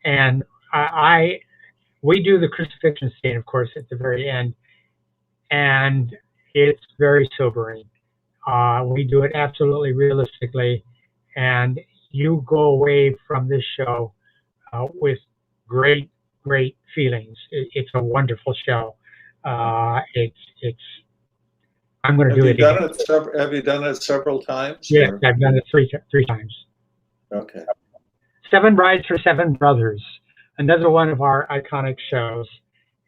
And we do the crucifixion scene, of course, at the very end, and it's very sobering. We do it absolutely realistically, and you go away from this show with great feelings. It's a wonderful show. I'm going to do it again. Have you done it several times? Yes, or? I've done it three times. Okay. Seven Brides for Seven Brothers, another one of our iconic shows.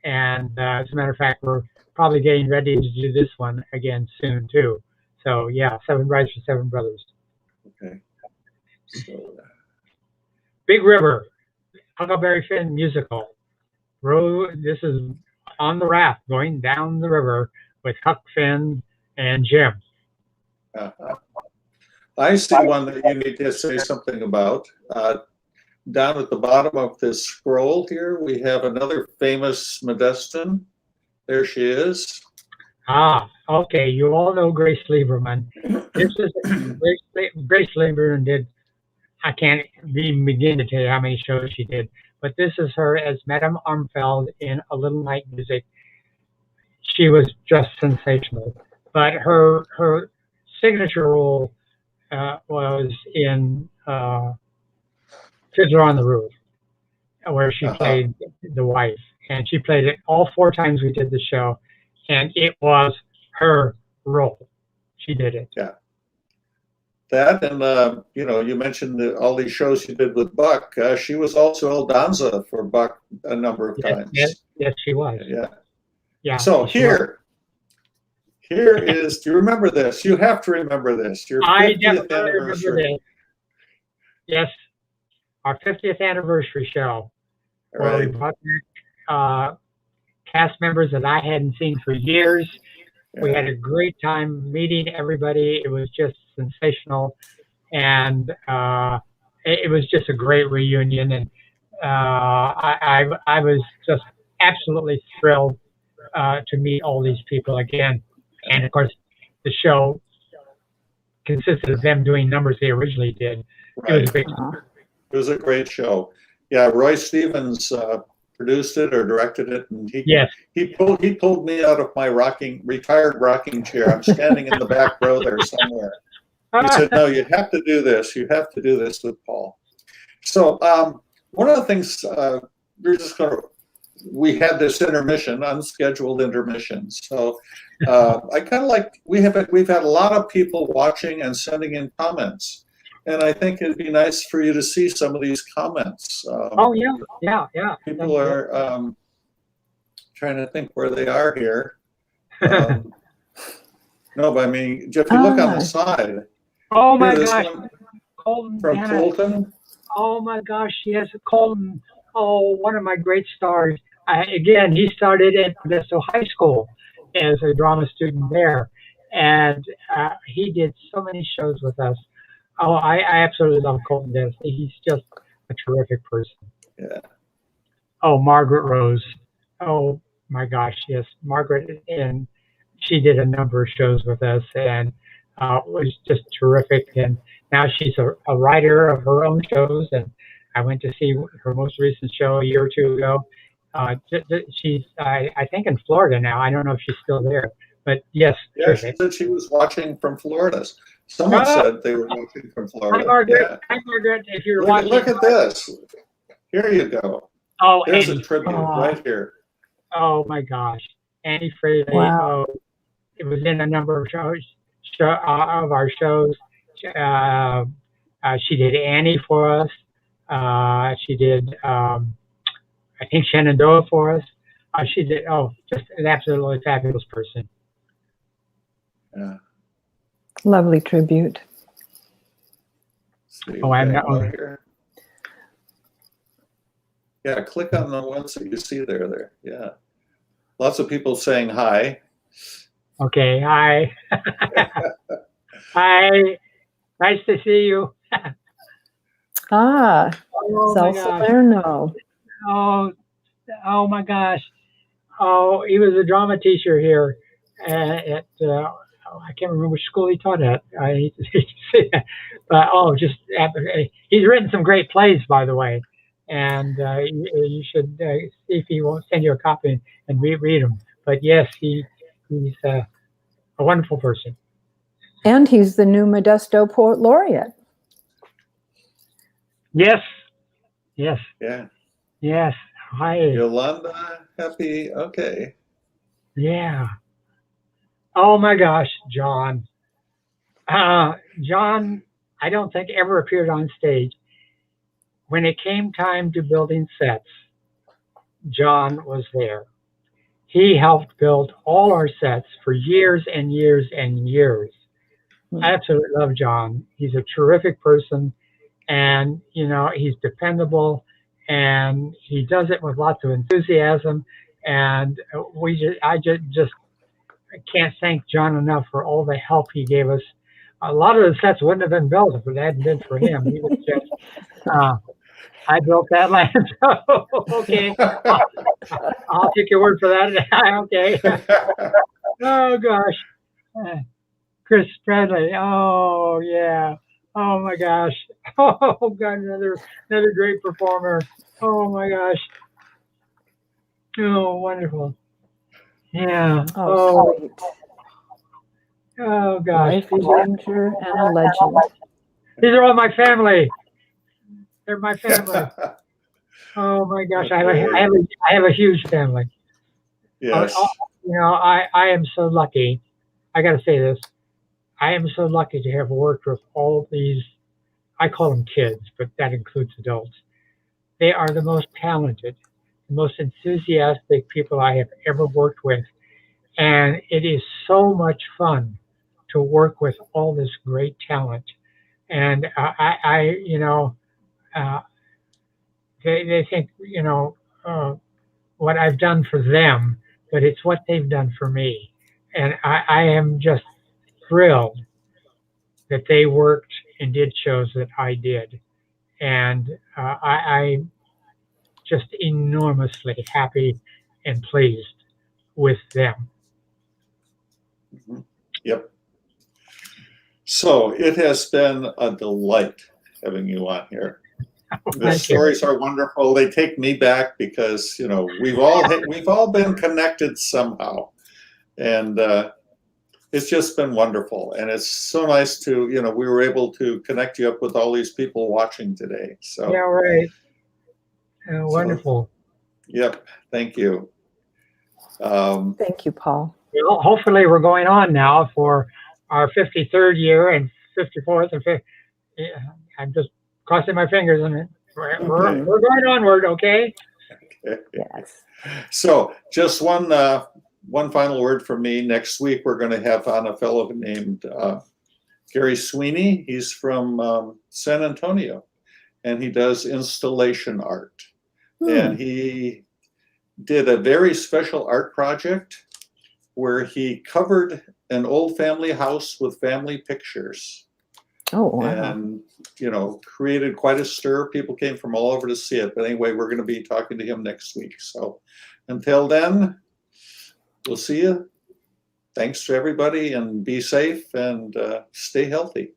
And as a matter of fact, we're probably getting ready to do this one again soon too. So yeah, Seven Brides for Seven Brothers. Okay. So, Big River, Huckleberry Finn musical. This is on the raft going down the river with Huck Finn and Jim. I see one that you need to say something about. Down at the bottom of this scroll here, we have another famous Modestan. There she is. Okay. You all know Grace Lieberman. This is Grace Lieberman did. I can't even begin to tell you how many shows she did, but this is her as Madame Armfeld in A Little Night Music. She was just sensational. But her signature role was in Fiddler on the Roof, where she played the wife. And she played it all four times we did the show, and it was her role. She did it. Yeah. That and, you mentioned all these shows you did with Buck. She was also Aldonza for Buck a number of times. Yes, she was. Yeah. So here is, do you remember this? You have to remember this. Your 50th anniversary. Yes, our 50th anniversary show. Right. Where we brought back cast members that I hadn't seen for years. Yeah. We had a great time meeting everybody. It was just sensational, and it was just a great reunion. And I was just absolutely thrilled to meet all these people again. And of course, the show consisted of them doing numbers they originally did. Right. It was a great show. Yeah, Roy Stevens produced it or directed it, and he pulled me out of my retired rocking chair. I'm standing in the back row there somewhere. He said, no, you have to do this. You have to do this with Paul. So one of the things we had this intermission, unscheduled intermission. So I kind of like, we've had a lot of people watching and sending in comments. And I think it'd be nice for you to see some of these comments. Oh, yeah. People are trying to think where they are here. No, but I mean, if you look on the side. Oh my this gosh. one Colton from Bennett. Colton. Oh my gosh, yes, Colton. Oh, one of my great stars. Again, he started at Modesto High School as a drama student there. And he did so many shows with us. Oh, I absolutely love Colton Bennett. He's just a terrific person. Yeah. Oh, Margaret Rose. Oh my gosh, yes, Margaret, and she did a number of shows with us, and was just terrific. And now she's a writer of her own shows, and I went to see her most recent show a year or two ago. She's, I think, in Florida now. I don't know if she's still there, but yes. Yeah, she said she was watching from Florida. Someone said they were watching from Florida. Hi, Margaret. Yeah. Hi, Margaret. If you're watching, look at this. Here you go. Oh, there's Annie. a tribute right here. Oh my gosh, Annie Fraley. Wow. Oh, it was in a number of of our shows. She did Annie for us. She did, I think, Shenandoah for us. She did, just an absolutely fabulous person. Yeah. Lovely tribute. See, Oh, I'm not here. Yeah, click on the ones that you see there. Yeah. Lots of people saying hi. Okay, hi. Hi. Nice to see you. Ah, Oh my gosh. Salerno. Oh my gosh. Oh, he was a drama teacher here at I can't remember which school he taught at. I hate to say that. But he's written some great plays, by the way. And you should see if he won't send you a copy and read them. But yes, he's a wonderful person. And he's the new Modesto Poet Laureate. Yes. Yeah. Yes. Hi. Yolanda, happy. Okay. Yeah. Oh my gosh, John. John, I don't think ever appeared on stage. When it came time to building sets, John was there. He helped build all our sets for years and years and years. I absolutely love John. He's a terrific person, and he's dependable, and he does it with lots of enthusiasm. And I just can't thank John enough for all the help he gave us. A lot of the sets wouldn't have been built if it hadn't been for him. He was just, I built that land. So, okay. I'll take your word for that. Okay. Oh, gosh. Chris Bradley. Oh, yeah. Oh, my gosh. Oh, God, another great performer. Oh, my gosh. Oh, wonderful. Yeah. Oh, sweet. Oh, gosh. Life changer and a legend. These are all my family. They're my family. Oh my gosh, Okay. I have a huge family. Yes. I am so lucky. I got to say this. I am so lucky to have worked with all these. I call them kids, but that includes adults. They are the most talented, the most enthusiastic people I have ever worked with, and it is so much fun to work with all this great talent. And they think, what I've done for them, but it's what they've done for me. And I am just thrilled that they worked and did shows that I did. And I'm just enormously happy and pleased with them. Yep. So it has been a delight having you on here. The stories are wonderful. They take me back because we've all been connected somehow, and it's just been wonderful. And it's so nice to, we were able to connect you up with all these people watching today. So, Yeah, right. Wonderful. Yep. Thank you. Thank you, Paul. Well, hopefully we're going on now for our 53rd year and 54th and 50th. Yeah, I'm just crossing my fingers on it. We're going onward, okay? Yes. So just one final word from me. Next week, we're going to have on a fellow named Gary Sweeney. He's from San Antonio, and he does installation art. And he did a very special art project where he covered an old family house with family pictures. Oh, wow. And, created quite a stir. People came from all over to see it. But anyway, we're going to be talking to him next week. So until then, we'll see you. Thanks to everybody, and be safe and stay healthy.